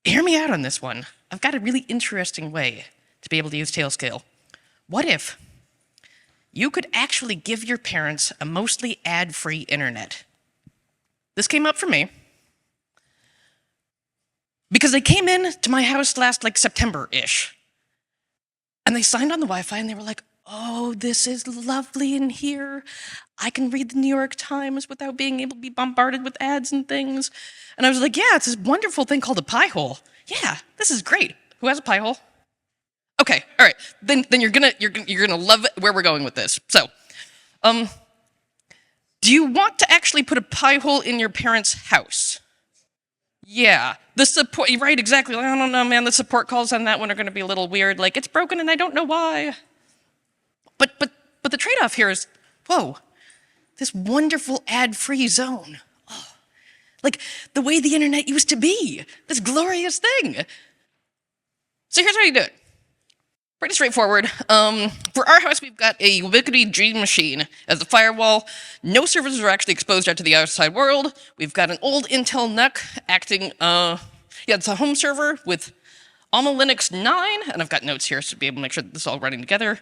hear me out on this one. I've got a really interesting way to be able to use Tailscale. What if you could actually give your parents a mostly ad-free internet? This came up for me because they came in to my house last September-ish, and they signed on the Wi-Fi and they were like, oh, this is lovely in here. I can read the New York Times without being able to be bombarded with ads and things. And I was like, yeah, it's this wonderful thing called a pie hole. Yeah, this is great. Who has a pie hole? Okay, all right. Then you're gonna love where we're going with this. So, do you want to actually put a pie hole in your parents' house? Yeah, the support, right, exactly. I don't know, man, the support calls on that one are gonna be a little weird. Like, it's broken and I don't know why. But the trade-off here is, whoa, this wonderful ad-free zone. Oh, like the way the internet used to be, this glorious thing. So here's how you do it. Pretty straightforward. For our house, we've got a Ubiquity Dream Machine as a firewall. No services are actually exposed out to the outside world. We've got an old Intel NUC acting, it's a home server with Alma Linux 9, and I've got notes here so to be able to make sure that this is all running together.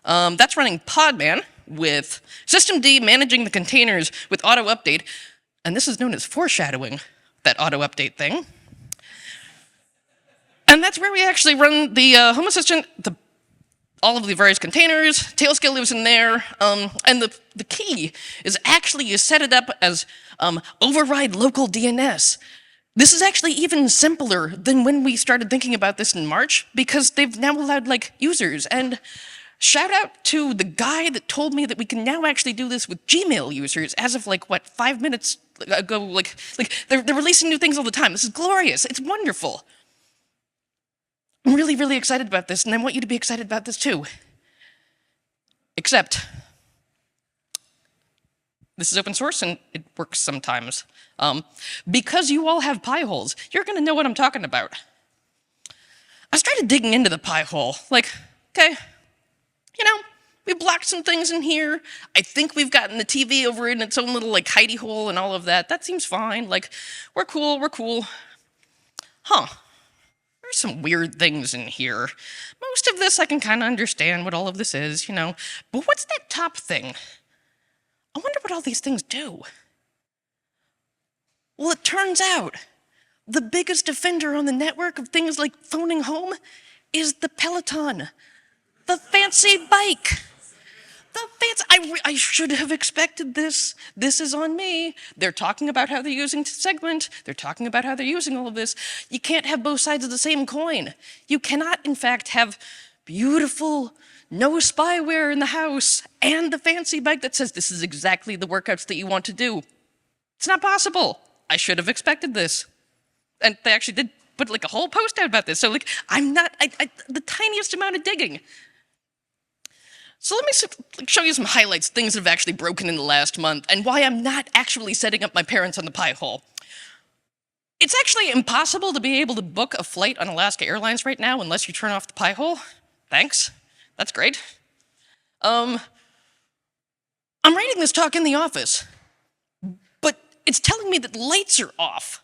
That's running Podman with systemd managing the containers with auto update, and this is known as foreshadowing, that auto update thing. And that's where we actually run the Home Assistant, all of the various containers. Tailscale lives in there, and the key is actually you set it up as override local DNS. This is actually even simpler than when we started thinking about this in March, because they've now allowed users. And shout out to the guy that told me that we can now actually do this with Gmail users as of 5 minutes ago. They're releasing new things all the time. This is glorious. It's wonderful. I'm really, really excited about this, and I want you to be excited about this too. Except, this is open source and it works sometimes. Because you all have pie holes, you're gonna know what I'm talking about. I started digging into the pie hole. Okay, we blocked some things in here. I think we've gotten the TV over in its own little hidey hole and all of that. That seems fine. We're cool. Huh. There's some weird things in here. Most of this I can kind of understand what all of this is, But what's that top thing? I wonder what all these things do. Well, it turns out the biggest offender on the network of things like phoning home is the Peloton. The fancy bike. I should have expected this. This is on me. They're talking about how they're using Segment. They're talking about how they're using all of this. You can't have both sides of the same coin. You cannot, in fact, have beautiful, no spyware in the house and the fancy bike that says this is exactly the workouts that you want to do. It's not possible. I should have expected this. And they actually did put a whole post out about this. So I'm not, the tiniest amount of digging. So let me show you some highlights, things that have actually broken in the last month, and why I'm not actually setting up my parents on the pie hole. It's actually impossible to be able to book a flight on Alaska Airlines right now unless you turn off the pie hole. Thanks. That's great. I'm writing this talk in the office, but it's telling me that the lights are off.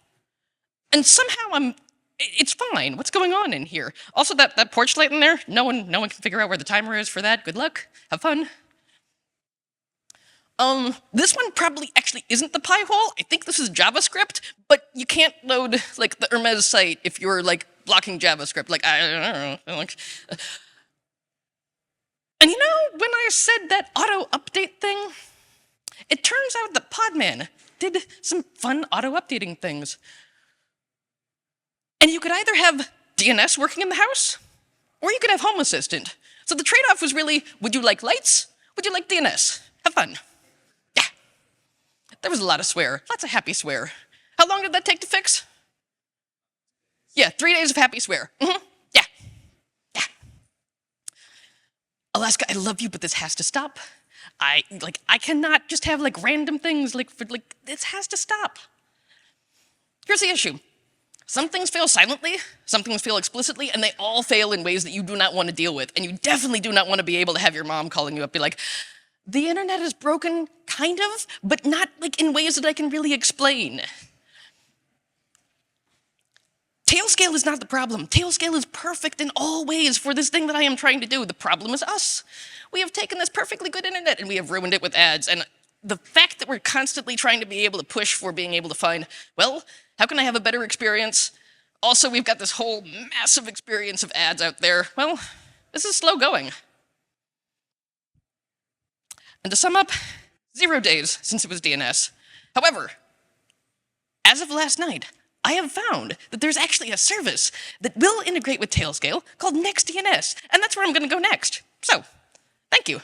And somehow it's fine. What's going on in here? Also, that porch light in there, no one can figure out where the timer is for that. Good luck. Have fun. This one probably actually isn't the pie hole. I think this is JavaScript, but you can't load the Hermes site if you're blocking JavaScript. I don't know. And when I said that auto update thing, it turns out that Podman did some fun auto updating things. And you could either have DNS working in the house, or you could have Home Assistant. So the trade-off was really, would you like lights? Would you like DNS? Have fun. Yeah. There was a lot of swear, lots of happy swear. How long did that take to fix? Yeah, 3 days of happy swear. Yeah. Alaska, I love you, but this has to stop. I cannot just have random things this has to stop. Here's the issue. Some things fail silently, some things fail explicitly, and they all fail in ways that you do not want to deal with. And you definitely do not want to be able to have your mom calling you up, be like, the internet is broken, kind of, but not in ways that I can really explain. Tailscale is not the problem. Tailscale is perfect in all ways for this thing that I am trying to do. The problem is us. We have taken this perfectly good internet and we have ruined it with ads. And the fact that we're constantly trying to be able to push for being able to find, well, how can I have a better experience? Also, we've got this whole massive experience of ads out there. Well, this is slow going. And to sum up, 0 days since it was DNS. However, as of last night, I have found that there's actually a service that will integrate with Tailscale called NextDNS, and that's where I'm going to go next. So, thank you.